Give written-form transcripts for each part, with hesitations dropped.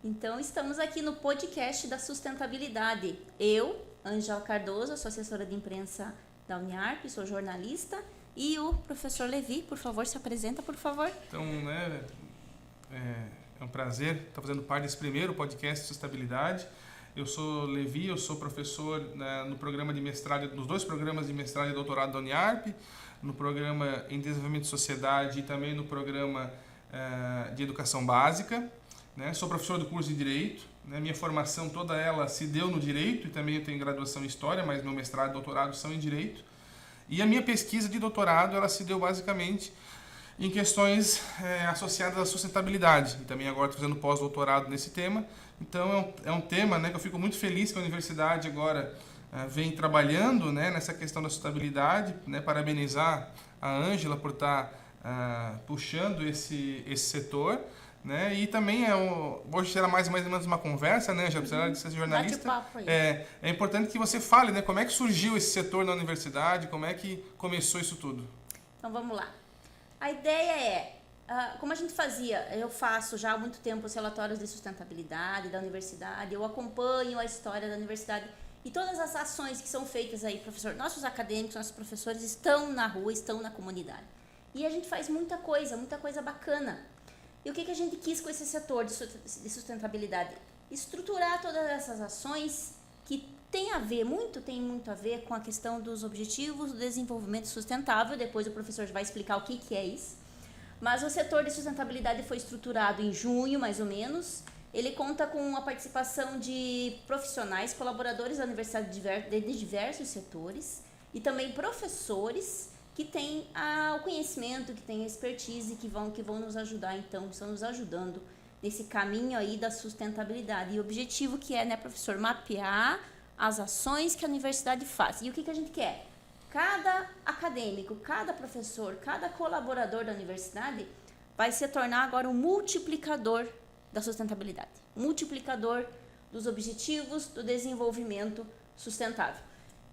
Então, estamos aqui no podcast da sustentabilidade. Eu, Ângela Cardoso, sou assessora de imprensa da Uniarp, sou jornalista, e o professor Levi, por favor, se apresenta, por favor. Então, né, é um prazer estar fazendo parte desse primeiro podcast de sustentabilidade. Eu sou Levi, eu sou professor no programa de mestrado, nos dois programas de mestrado e doutorado da Uniarp, no programa em Desenvolvimento de Sociedade e também no programa de Educação Básica. Né? Sou professor do curso de Direito, né? Minha formação toda ela se deu no Direito e também eu tenho graduação em História, mas meu mestrado e doutorado são em Direito. E a minha pesquisa de doutorado ela se deu basicamente em questões associadas à sustentabilidade. E também agora estou fazendo pós-doutorado nesse tema. Então é um tema, né, que eu fico muito feliz que a universidade agora vem trabalhando, né, nessa questão da sustentabilidade. Né, parabenizar a Ângela por estar puxando esse setor. Né, e também hoje será mais ou menos uma conversa, né, já apesar de ser jornalista. Bate-papo aí. É importante que você fale, né, como é que surgiu esse setor na universidade, como é que começou isso tudo. Então, vamos lá. A ideia é, como a gente fazia, eu faço já há muito tempo os relatórios de sustentabilidade da universidade, eu acompanho a história da universidade e todas as ações que são feitas aí, professor, nossos acadêmicos, nossos professores estão na rua, estão na comunidade. E a gente faz muita coisa bacana. E o que a gente quis com esse setor de sustentabilidade? Estruturar todas essas ações que tem muito a ver com a questão dos objetivos do desenvolvimento sustentável. Depois o professor vai explicar o que é isso. Mas o setor de sustentabilidade foi estruturado em junho, mais ou menos. Ele conta com a participação de profissionais, colaboradores da universidade de diversos setores e também professores que têm o conhecimento, que têm a expertise, que vão nos ajudar, então, estão nos ajudando nesse caminho aí da sustentabilidade. E o objetivo que é, né, professor, mapear as ações que a universidade faz. E o que a gente quer? Cada acadêmico, cada professor, cada colaborador da universidade vai se tornar agora um multiplicador da sustentabilidade, multiplicador dos objetivos do desenvolvimento sustentável.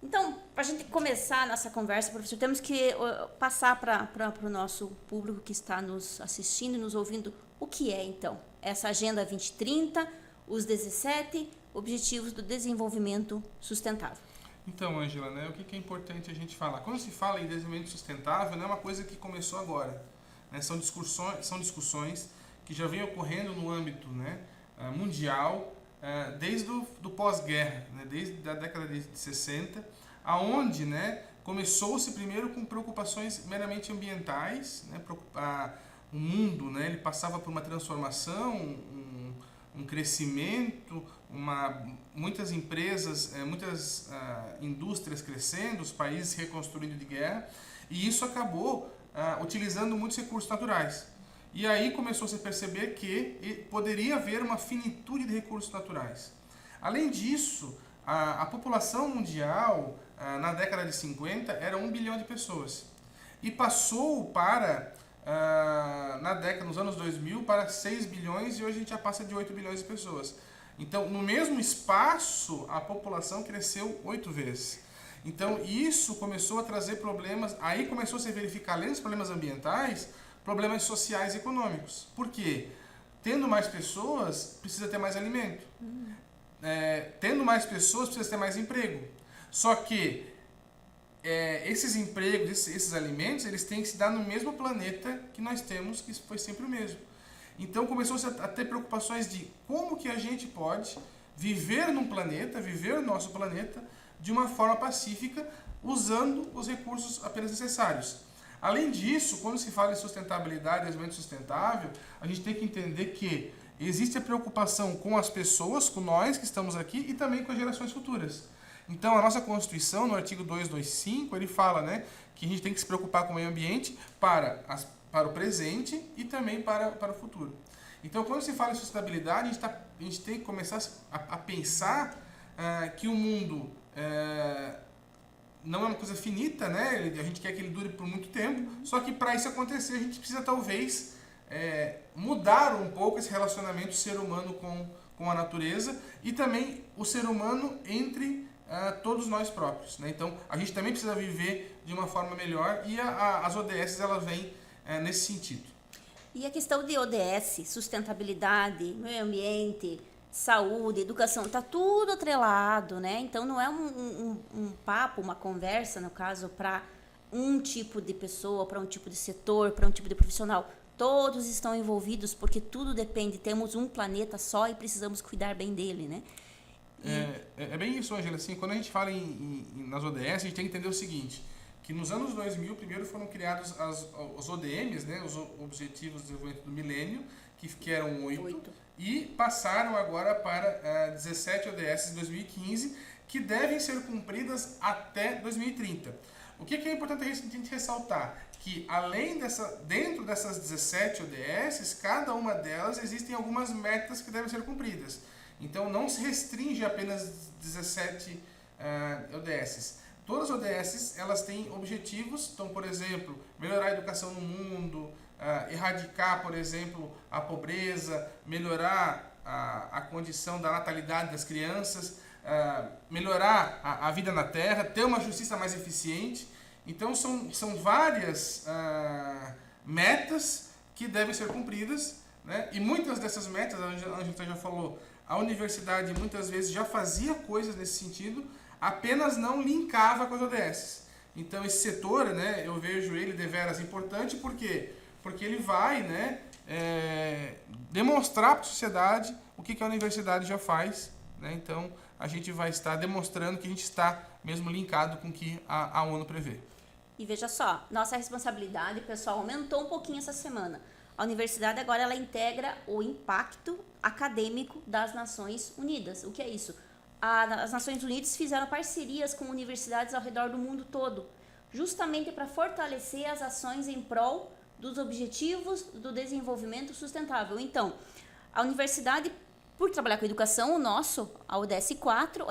Então, para a gente começar a nossa conversa, professor, temos que passar para o nosso público que está nos assistindo e nos ouvindo o que é, então, essa Agenda 2030, os 17 Objetivos do Desenvolvimento Sustentável. Então, Ângela, né, o que é importante a gente falar? Quando se fala em desenvolvimento sustentável, não é uma coisa que começou agora. Né? São discussões que já vêm ocorrendo no âmbito, né, mundial, desde do pós-guerra, né, desde a década de 60, aonde, né, começou-se primeiro com preocupações meramente ambientais. Né, o mundo, né, ele passava por uma transformação, um crescimento, muitas empresas, muitas indústrias crescendo, os países se reconstruindo de guerra, e isso acabou utilizando muitos recursos naturais. E aí começou -se a perceber que poderia haver uma finitude de recursos naturais. Além disso, a população mundial, na década de 50, era 1 bilhão de pessoas. E passou nos anos 2000, para 6 bilhões, e hoje a gente já passa de 8 bilhões de pessoas. Então, no mesmo espaço, a população cresceu 8 vezes. Então, isso começou a trazer problemas, aí começou a se verificar, além dos problemas ambientais, problemas sociais e econômicos. Por quê? Tendo mais pessoas, precisa ter mais alimento. Tendo mais pessoas, precisa ter mais emprego. Só que esses empregos, esses alimentos, eles têm que se dar no mesmo planeta que nós temos, que foi sempre o mesmo. Então começou-se a ter preocupações de como que a gente pode viver no nosso planeta, de uma forma pacífica, usando os recursos apenas necessários. Além disso, quando se fala em sustentabilidade e desenvolvimento sustentável, a gente tem que entender que existe a preocupação com as pessoas, com nós que estamos aqui, e também com as gerações futuras. Então, a nossa Constituição, no artigo 225, ele fala, né, que a gente tem que se preocupar com o meio ambiente para o presente e também para o futuro. Então, quando se fala em sustentabilidade, a gente tem que começar a pensar que o mundo não é uma coisa finita, né? A gente quer que ele dure por muito tempo, só que para isso acontecer, a gente precisa talvez mudar um pouco esse relacionamento ser humano com a natureza e também o ser humano entre todos nós próprios, né? Então, a gente também precisa viver de uma forma melhor e as ODS elas vêm nesse sentido. E a questão de ODS, sustentabilidade, meio ambiente, saúde, educação, está tudo atrelado, né? Então não é um papo, uma conversa, no caso, para um tipo de pessoa, para um tipo de setor, para um tipo de profissional. Todos estão envolvidos porque tudo depende. Temos um planeta só e precisamos cuidar bem dele, né? É bem isso, Angela. Assim, quando a gente fala nas ODS, a gente tem que entender o seguinte, que nos anos 2000, primeiro foram criados os ODMs, né, os Objetivos de Desenvolvimento do Milênio, que eram 8, e passaram agora para 17 ODS em 2015, que devem ser cumpridas até 2030. O que é importante a gente ressaltar? Que dentro dessas 17 ODS, cada uma delas existem algumas metas que devem ser cumpridas. Então não se restringe a apenas 17 ODS. Todas as ODS elas têm objetivos, então, por exemplo, melhorar a educação no mundo, erradicar, por exemplo, a pobreza, melhorar a condição da natalidade das crianças, melhorar a vida na Terra, ter uma justiça mais eficiente. Então são várias metas que devem ser cumpridas, né? E muitas dessas metas, a Angela já falou, a universidade muitas vezes já fazia coisas nesse sentido, apenas não linkava com as ODS. Então esse setor, né, eu vejo ele deveras importante, por quê? Porque ele vai, né, demonstrar para a sociedade o que a universidade já faz, né? Então a gente vai estar demonstrando que a gente está mesmo linkado com o que a ONU prevê. E veja só, nossa responsabilidade, pessoal, aumentou um pouquinho essa semana. A universidade agora ela integra o impacto acadêmico das Nações Unidas. O que é isso? As Nações Unidas fizeram parcerias com universidades ao redor do mundo todo, justamente para fortalecer as ações em prol dos objetivos do desenvolvimento sustentável. Então, a universidade, por trabalhar com educação, a ODS 4,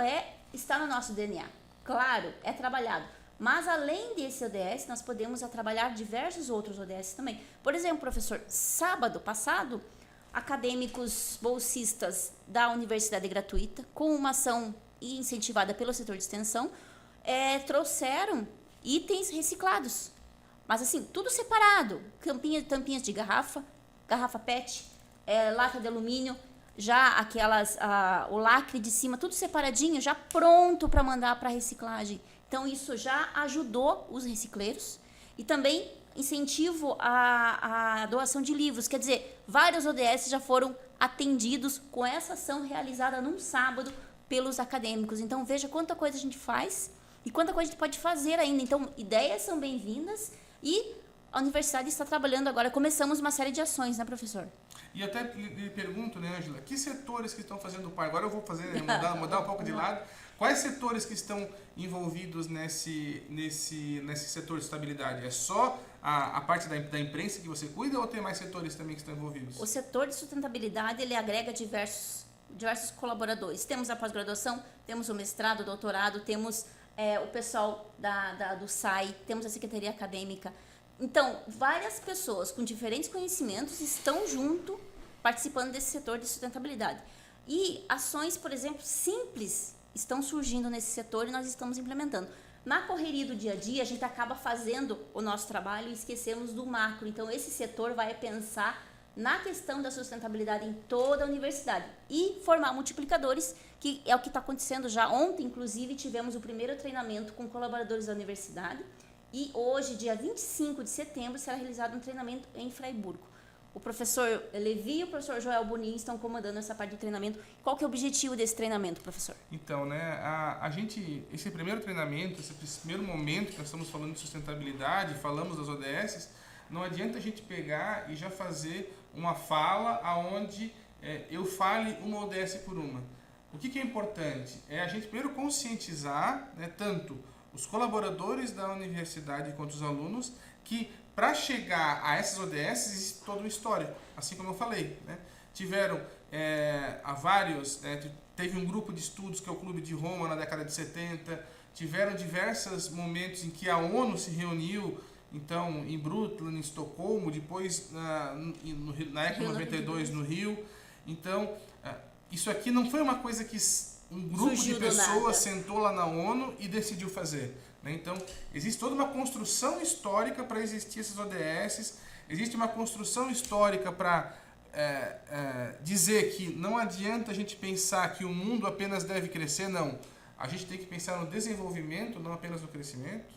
está no nosso DNA. Claro, é trabalhado. Mas, além desse ODS, nós podemos trabalhar diversos outros ODS também. Por exemplo, professor, sábado passado, acadêmicos bolsistas da Universidade Gratuita, com uma ação incentivada pelo setor de extensão, trouxeram itens reciclados. Mas, assim, tudo separado. Tampinhas de garrafa PET, lata de alumínio, já o lacre de cima, tudo separadinho, já pronto para mandar para reciclagem. Então, isso já ajudou os recicleiros e também incentivo a doação de livros. Quer dizer, vários ODS já foram atendidos com essa ação realizada num sábado pelos acadêmicos. Então, veja quanta coisa a gente faz e quanta coisa a gente pode fazer ainda. Então, ideias são bem-vindas e a universidade está trabalhando agora. Começamos uma série de ações, né, professor? E até lhe pergunto, né, Ângela, que setores que estão fazendo parte? Agora eu vou mudar um pouco de lado. Quais setores que estão envolvidos nesse setor de estabilidade? É só a parte da imprensa que você cuida ou tem mais setores também que estão envolvidos? O setor de sustentabilidade, ele agrega diversos colaboradores. Temos a pós-graduação, temos o mestrado, o doutorado, temos o pessoal do SAI, temos a Secretaria Acadêmica. Então, várias pessoas com diferentes conhecimentos estão junto, participando desse setor de sustentabilidade. E ações, por exemplo, simples estão surgindo nesse setor e nós estamos implementando. Na correria do dia a dia, a gente acaba fazendo o nosso trabalho e esquecemos do macro. Então, esse setor vai pensar na questão da sustentabilidade em toda a universidade e formar multiplicadores, que é o que está acontecendo já. Ontem, inclusive, tivemos o primeiro treinamento com colaboradores da universidade e hoje, dia 25 de setembro, será realizado um treinamento em Fraiburgo. O professor Levi e o professor Joel Bonin estão comandando essa parte de treinamento. Qual que é o objetivo desse treinamento, professor? Então, né, esse primeiro treinamento, esse primeiro momento que nós estamos falando de sustentabilidade, falamos das ODS, não adianta a gente pegar e já fazer uma fala onde eu fale uma ODS por uma. O que é importante? É a gente primeiro conscientizar, né, tanto os colaboradores da universidade quanto os alunos, que para chegar a essas ODS existe todo um histórico, assim como eu falei, né? Tiveram teve um grupo de estudos que é o Clube de Roma na década de 70, tiveram diversos momentos em que a ONU se reuniu, então em Brooklyn, em Estocolmo, depois na época 92 no Rio. Então, isso aqui não foi uma coisa que um grupo de pessoas sentou lá na ONU e decidiu fazer. Então, existe toda uma construção histórica para existir essas ODS, existe uma construção histórica para dizer que não adianta a gente pensar que o mundo apenas deve crescer, não. A gente tem que pensar no desenvolvimento, não apenas no crescimento.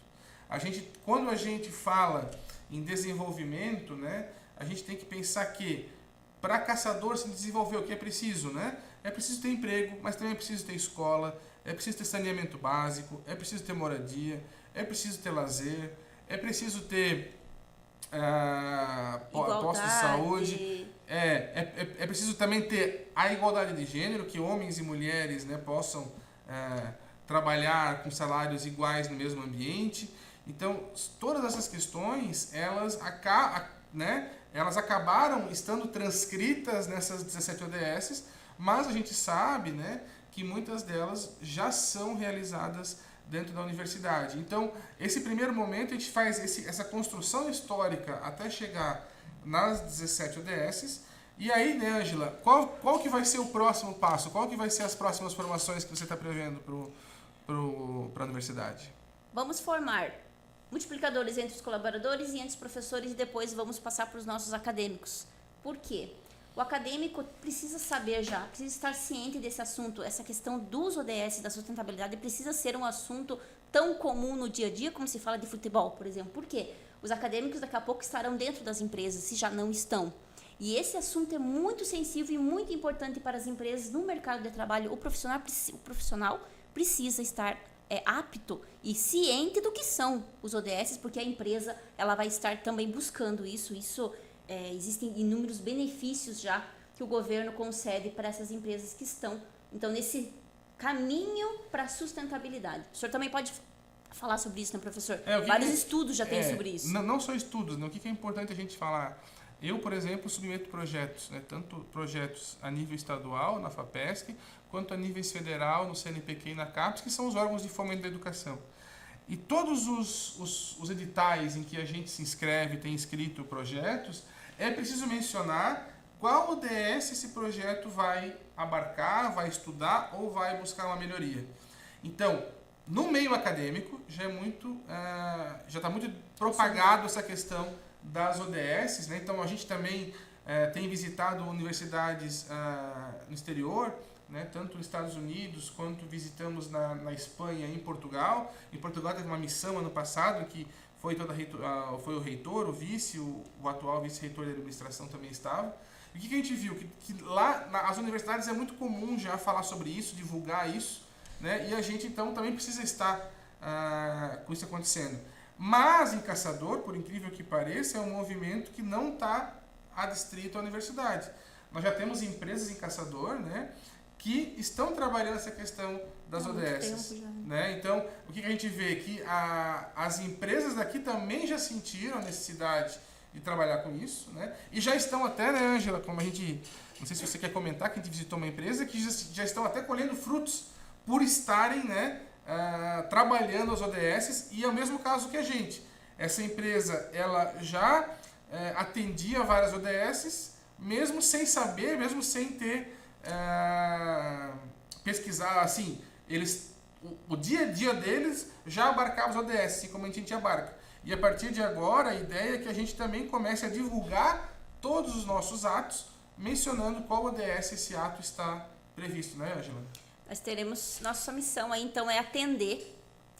Quando a gente fala em desenvolvimento, né, a gente tem que pensar que para caçador se desenvolver o que é preciso, né? É preciso ter emprego, mas também é preciso ter escola, é preciso ter saneamento básico, é preciso ter moradia, é preciso ter lazer, é preciso ter postos de saúde, é preciso também ter a igualdade de gênero, que homens e mulheres, né, possam trabalhar com salários iguais no mesmo ambiente. Então, todas essas questões, elas acabaram estando transcritas nessas 17 ODS, mas a gente sabe, né, que muitas delas já são realizadas dentro da universidade. Então, esse primeiro momento, a gente faz essa construção histórica até chegar nas 17 ODS. E aí, né, Ângela, qual que vai ser o próximo passo? Qual que vai ser as próximas formações que você está prevendo para a universidade? Vamos formar multiplicadores entre os colaboradores e entre os professores, e depois vamos passar para os nossos acadêmicos. Por quê? O acadêmico precisa saber já, precisa estar ciente desse assunto. Essa questão dos ODS, da sustentabilidade, precisa ser um assunto tão comum no dia a dia como se fala de futebol, por exemplo. Por quê? Os acadêmicos daqui a pouco estarão dentro das empresas, se já não estão. E esse assunto é muito sensível e muito importante para as empresas no mercado de trabalho. O profissional precisa estar apto e ciente do que são os ODS, porque a empresa ela vai estar também buscando isso. Existem inúmeros benefícios já que o governo concede para essas empresas que estão, então, nesse caminho para a sustentabilidade. O senhor também pode falar sobre isso, né, professor? Vários estudos já tem sobre isso. Não só estudos, né? O que é importante a gente falar? Eu, por exemplo, submeto projetos, né? Tanto projetos a nível estadual, na FAPESC, quanto a nível federal, no CNPq e na CAPES, que são os órgãos de fomento da educação. E todos os editais em que a gente se inscreve, tem inscrito projetos, é preciso mencionar qual ODS esse projeto vai abarcar, vai estudar ou vai buscar uma melhoria. Então, no meio acadêmico, já está muito propagado essa questão das ODS, né? Então, a gente também tem visitado universidades no exterior, né? Tanto nos Estados Unidos quanto visitamos na Espanha e em Portugal. Em Portugal teve uma missão ano passado que foi o reitor, o vice, o atual vice-reitor da administração também estava. E o que a gente viu? Que lá nas universidades é muito comum já falar sobre isso, divulgar isso, né? E a gente então também precisa estar com isso acontecendo. Mas em Caçador, por incrível que pareça, é um movimento que não está adstrito à universidade. Nós já temos empresas em Caçador, né, que estão trabalhando essa questão das ODS. Né? Então, o que a gente vê? Que as empresas daqui também já sentiram a necessidade de trabalhar com isso, né? E já estão até, né, Ângela, como a gente, não sei se você quer comentar, que a gente visitou uma empresa que já estão até colhendo frutos por estarem, né, trabalhando as ODS, e é o mesmo caso que a gente. Essa empresa, ela já atendia várias ODS, mesmo sem saber, mesmo sem ter pesquisar, assim, o dia a dia deles já abarcava os ODS, assim como a gente abarca. E a partir de agora, a ideia é que a gente também comece a divulgar todos os nossos atos, mencionando qual ODS esse ato está previsto, né, Ângela? Nós teremos, nossa missão aí, então, é atender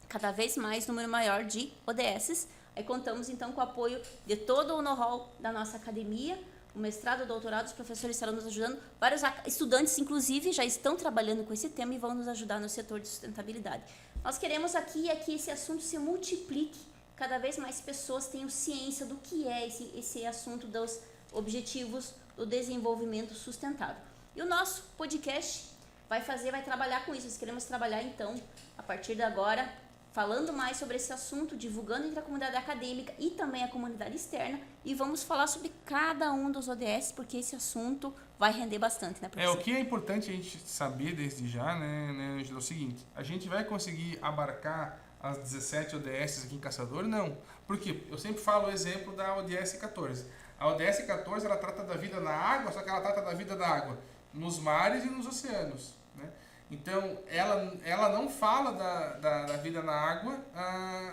cada vez mais número maior de ODSs. Aí contamos, então, com o apoio de todo o know-how da nossa academia, o mestrado, o doutorado, os professores estarão nos ajudando. Vários estudantes, inclusive, já estão trabalhando com esse tema e vão nos ajudar no setor de sustentabilidade. Nós queremos aqui que esse assunto se multiplique, cada vez mais pessoas tenham ciência do que é esse assunto dos objetivos do desenvolvimento sustentável. E o nosso podcast vai trabalhar com isso. Nós queremos trabalhar, então, a partir de agora, falando mais sobre esse assunto, divulgando entre a comunidade acadêmica e também a comunidade externa, e vamos falar sobre cada um dos ODS, porque esse assunto vai render bastante, né, professor? O que é importante a gente saber desde já, né, Angela, é o seguinte: a gente vai conseguir abarcar as 17 ODS aqui em Caçador? Não. Por quê? Eu sempre falo o exemplo da ODS 14. A ODS 14, ela trata da vida na água, só que ela trata da vida da água nos mares e nos oceanos, né? Então, ela não fala da vida na água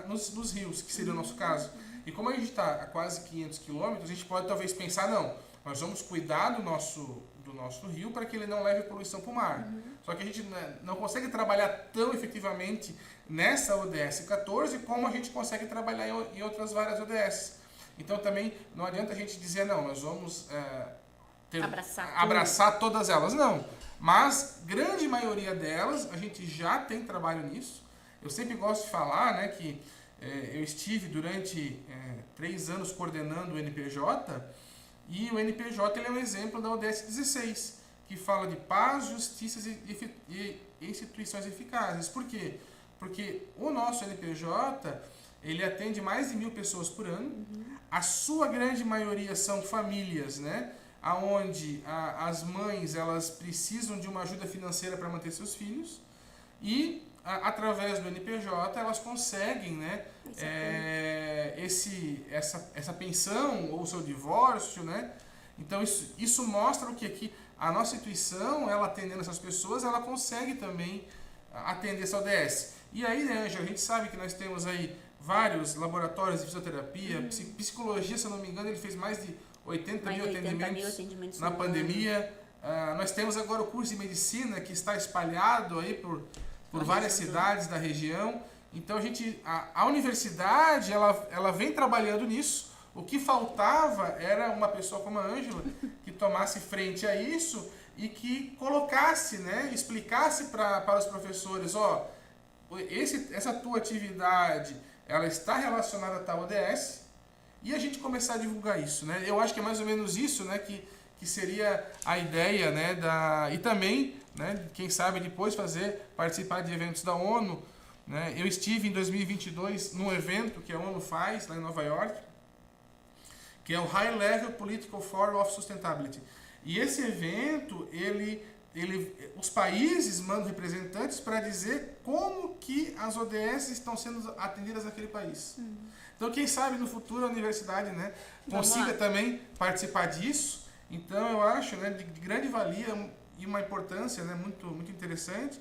nos rios, que seria o nosso caso. E como a gente está a quase 500 quilômetros, a gente pode talvez pensar, não, nós vamos cuidar do nosso rio para que ele não leve poluição para o mar. Só que a gente não consegue trabalhar tão efetivamente nessa ODS 14 como a gente consegue trabalhar em outras várias ODS. Então também não adianta a gente dizer, não, nós vamos abraçar todas elas. Não, mas grande maioria delas a gente já tem trabalho nisso. Eu sempre gosto de falar, né, que eu estive durante 3 anos coordenando o NPJ, e o NPJ ele é um exemplo da ODS 16, que fala de paz, justiça e instituições eficazes. Por quê? Porque o nosso NPJ, ele atende mais de 1.000 pessoas por ano. A sua grande maioria são famílias, né, onde as mães elas precisam de uma ajuda financeira para manter seus filhos, e através do NPJ elas conseguem, né, essa pensão ou o seu divórcio, né? Então isso mostra o que a nossa instituição, ela atendendo essas pessoas, ela consegue também atender essa ODS. E aí, né, Ângela, a gente sabe que nós temos aí vários laboratórios de fisioterapia, psicologia, se eu não me engano, ele fez mais de 80 mil atendimentos na pandemia. Nós temos agora o curso de medicina que está espalhado aí por várias cidades da região. Então a universidade ela vem trabalhando nisso. O que faltava era uma pessoa como a Ângela que tomasse frente a isso e que colocasse, né, explicasse para os professores, essa tua atividade ela está relacionada a tal ODS, e a gente começar a divulgar isso, né? Eu acho que é mais ou menos isso, né, que seria a ideia, né, e também, né, quem sabe depois participar de eventos da ONU, né? Eu estive em 2022 num evento que a ONU faz lá em Nova York, que é o High Level Political Forum of Sustainability. E esse evento, os países mandam representantes para dizer como que as ODS estão sendo atendidas naquele país. Então, quem sabe no futuro a universidade, né, consiga também participar disso. Então, eu acho, né, de grande valia e uma importância, né, muito, muito interessante.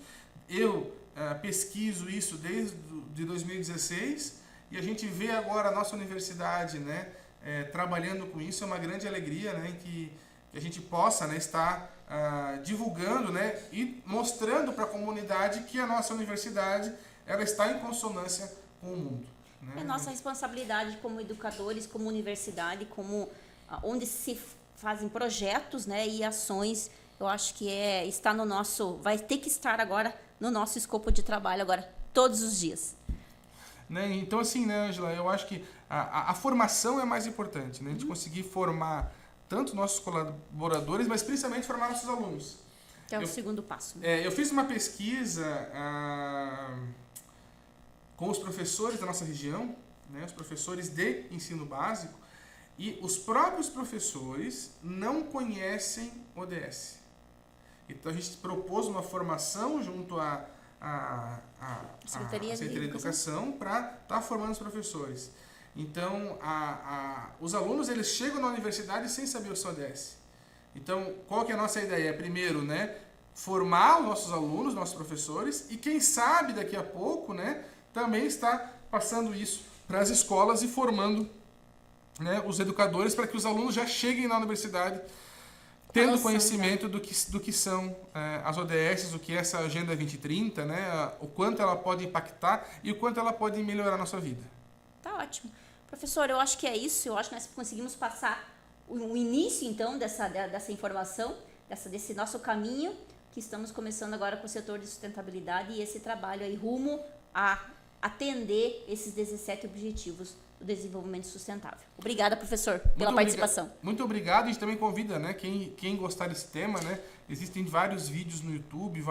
Eu pesquiso isso desde 2016 e a gente vê agora a nossa universidade, né, trabalhando com isso. É uma grande alegria, né, que a gente possa, né, estar divulgando, né, e mostrando para a comunidade que a nossa universidade ela está em consonância com o mundo, né? É nossa responsabilidade como educadores, como universidade, como onde se fazem projetos, né, e ações. Eu acho que está no nosso, vai ter que estar agora no nosso escopo de trabalho agora todos os dias. Né? Então assim, né, Ângela, eu acho que a formação é mais importante, né? A gente conseguir formar tanto nossos colaboradores, mas principalmente formar nossos alunos. Que é o segundo passo. Né? Eu fiz uma pesquisa com os professores da nossa região, né, os professores de ensino básico, e os próprios professores não conhecem ODS. Então a gente propôs uma formação junto à Secretaria de Educação para estar formando os professores. Então os alunos eles chegam na universidade sem saber o seu ODS. Então qual que é a nossa ideia? Primeiro, né, formar os nossos alunos, nossos professores, e quem sabe daqui a pouco, né, também está passando isso para as escolas e formando, né, os educadores para que os alunos já cheguem na universidade tendo conhecimento do que são as ODS, o que é essa Agenda 2030, né, o quanto ela pode impactar e o quanto ela pode melhorar a nossa vida. Tá ótimo. Professor, eu acho que é isso. Eu acho que nós conseguimos passar o início, então, dessa informação, desse nosso caminho, que estamos começando agora com o setor de sustentabilidade e esse trabalho aí rumo a atender esses 17 objetivos do desenvolvimento sustentável. Obrigada, professor, pela participação. Muito obrigado. A gente também convida, né, quem gostar desse tema, né, existem vários vídeos no YouTube,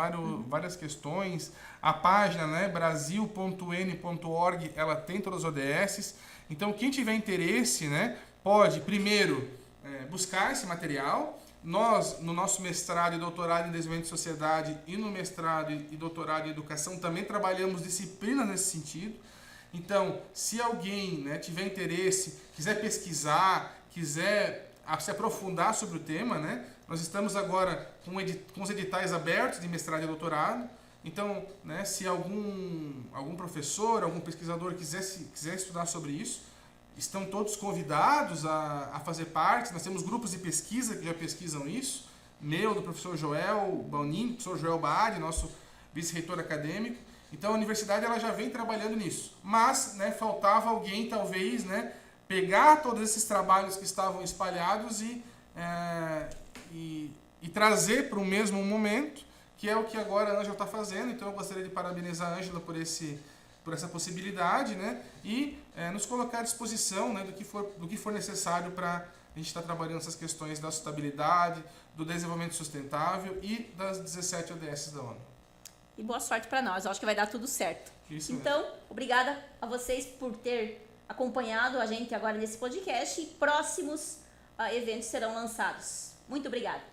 várias questões. A página, né, brasil.n.org, ela tem todas as ODS. Então, quem tiver interesse, né, pode, primeiro, buscar esse material. Nós, no nosso mestrado e doutorado em Desenvolvimento de Sociedade e no mestrado e doutorado em Educação, também trabalhamos disciplinas nesse sentido. Então, se alguém, né, tiver interesse, quiser pesquisar, quiser se aprofundar sobre o tema, né, nós estamos agora com os editais abertos de mestrado e doutorado. Então, né, se algum professor, algum pesquisador quiser estudar sobre isso, estão todos convidados a fazer parte. Nós temos grupos de pesquisa que já pesquisam isso, meu, do professor Joel Baunini, professor Joel Baadi, nosso vice-reitor acadêmico. Então a universidade ela já vem trabalhando nisso, mas, né, faltava alguém talvez, né, pegar todos esses trabalhos que estavam espalhados e trazer para o mesmo momento, que é o que agora a Ângela está fazendo. Então eu gostaria de parabenizar a Ângela por essa possibilidade, né, e nos colocar à disposição, né, do que for necessário para a gente estar trabalhando essas questões da sustentabilidade, do desenvolvimento sustentável e das 17 ODS da ONU. E boa sorte para nós, eu acho que vai dar tudo certo. Isso então, obrigada a vocês por ter acompanhado a gente agora nesse podcast e próximos eventos serão lançados. Muito obrigada.